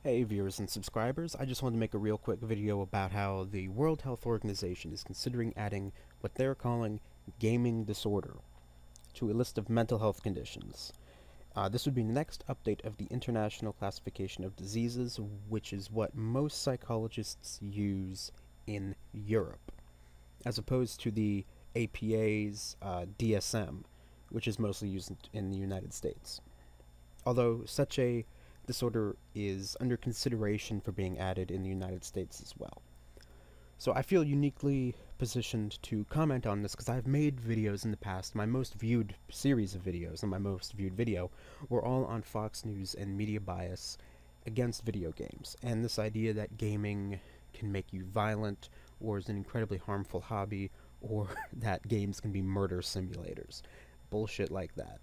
Hey viewers and subscribers, I just wanted to make a real quick video about how the World Health Organization is considering adding what they're calling gaming disorder to a list of mental health conditions. This would be the next update of the International Classification of Diseases, which is what most psychologists use in Europe, as opposed to the APA's DSM, which is mostly used in the United States. Although such a disorder is under consideration for being added in the United States as well. So I feel uniquely positioned to comment on this because I've made videos in the past. My most viewed series of videos and my most viewed video were all on Fox News and media bias against video games, and this idea that gaming can make you violent or is an incredibly harmful hobby, or that games can be murder simulators. Bullshit like that.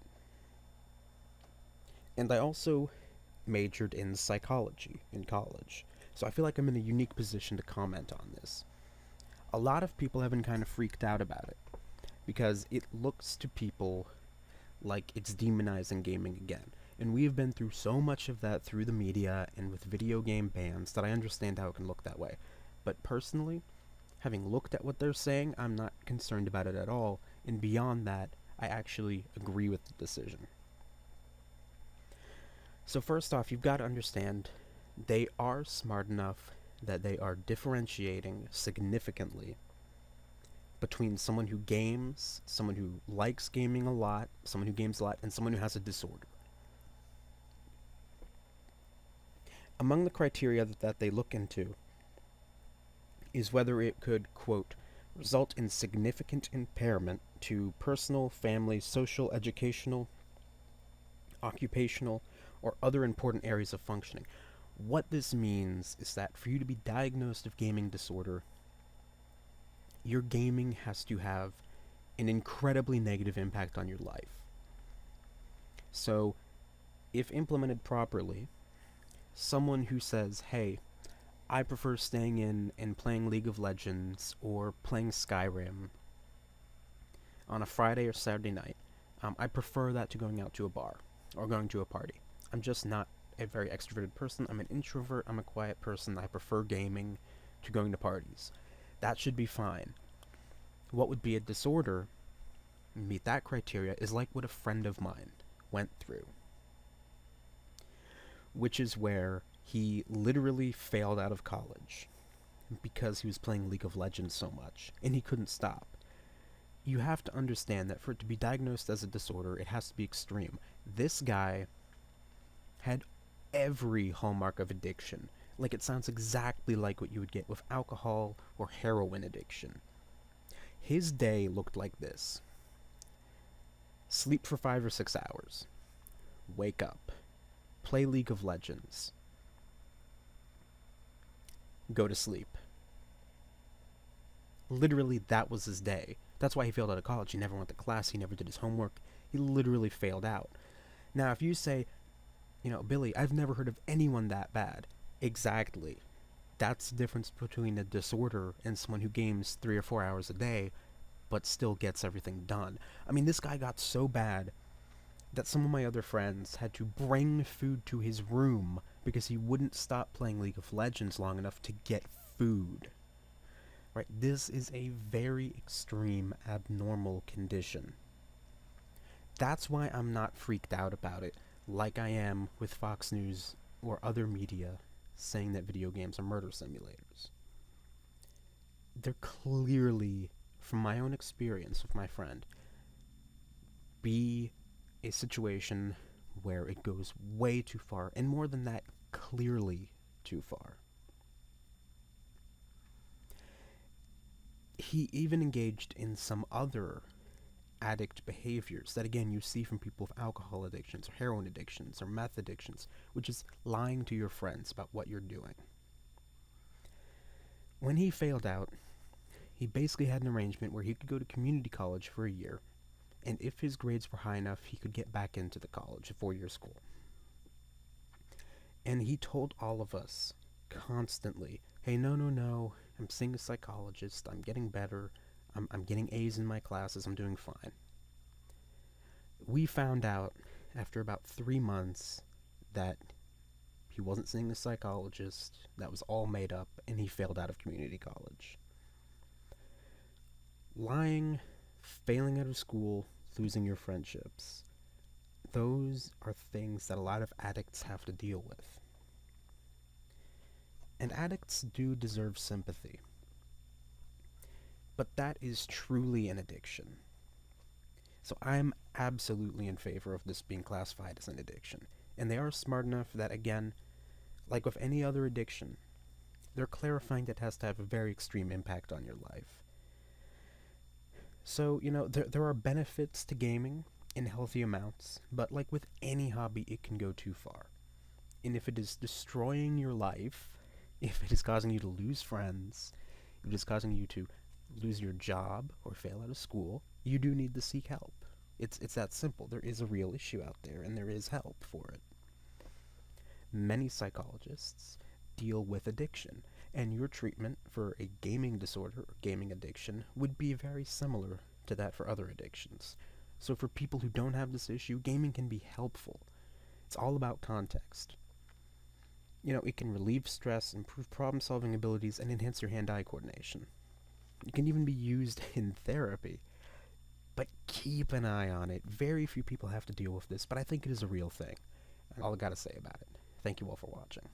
And I also majored in psychology in college, so I feel like I'm in a unique position to comment on this. A lot of people have been kind of freaked out about it, because it looks to people like it's demonizing gaming again. And we've been through so much of that through the media and with video game bans that I understand how it can look that way. But personally, having looked at what they're saying, I'm not concerned about it at all, and beyond that, I actually agree with the decision. So first off, you've got to understand they are smart enough that they are differentiating significantly between someone who games, someone who likes gaming a lot, someone who games a lot, and someone who has a disorder. Among the criteria that they look into is whether it could, quote, result in significant impairment to personal, family, social, educational, occupational, or other important areas of functioning. What this means is that for you to be diagnosed of gaming disorder, your gaming has to have an incredibly negative impact on your life. So, if implemented properly, someone who says, hey, I prefer staying in and playing League of Legends or playing Skyrim on a Friday or Saturday night, I prefer that to going out to a bar or going to a party. I'm just not a very extroverted person. I'm an introvert. I'm a quiet person. I prefer gaming to going to parties. That should be fine. What would be a disorder, meet that criteria, is like what a friend of mine went through, which is where he literally failed out of college because he was playing League of Legends so much, and he couldn't stop. You have to understand that for it to be diagnosed as a disorder, it has to be extreme. This guy had every hallmark of addiction. Like, it sounds exactly like what you would get with alcohol or heroin addiction. His day looked like this: sleep for 5 or 6 hours, wake up, play League of Legends, go to sleep. Literally, that was his day. That's why he failed out of college. He never went to class, he never did his homework. He literally failed out. Now, if you say, Billy, I've never heard of anyone that bad. Exactly. That's the difference between a disorder and someone who games 3 or 4 hours a day, but still gets everything done. I mean, this guy got so bad that some of my other friends had to bring food to his room because he wouldn't stop playing League of Legends long enough to get food. Right? This is a very extreme, abnormal condition. That's why I'm not freaked out about it, like I am with Fox News or other media saying that video games are murder simulators. They're clearly, from my own experience with my friend, be a situation where it goes way too far, and more than that, clearly too far. He even engaged in some other addict behaviors that, again, you see from people with alcohol addictions or heroin addictions or meth addictions, which is lying to your friends about what you're doing. When he failed out, he basically had an arrangement where he could go to community college for a year, and if his grades were high enough, he could get back into the college, a 4-year school. And he told all of us constantly, hey, no, I'm seeing a psychologist, I'm getting better, I'm getting A's in my classes, I'm doing fine. We found out after about 3 months that He wasn't seeing a psychologist. That was all made up, and he failed out of community college. Lying, failing out of school, losing your friendships. Those are things that a lot of addicts have to deal with. And addicts do deserve sympathy. But that is truly an addiction. So I'm absolutely in favor of this being classified as an addiction. And they are smart enough that, again, like with any other addiction, they're clarifying that it has to have a very extreme impact on your life. So, there are benefits to gaming in healthy amounts, but like with any hobby, it can go too far. And if it is destroying your life, if it is causing you to lose friends, if it is causing you to lose your job or fail out of school, you do need to seek help. It's that simple. There is a real issue out there, and there is help for it. Many psychologists deal with addiction, and your treatment for a gaming disorder or gaming addiction would be very similar to that for other addictions. So for people who don't have this issue, gaming can be helpful. It's all about context. It can relieve stress, improve problem-solving abilities, and enhance your hand-eye coordination. It can even be used in therapy. But keep an eye on it. Very few people have to deal with this, but I think it is a real thing. And all I gotta say about it. Thank you all for watching.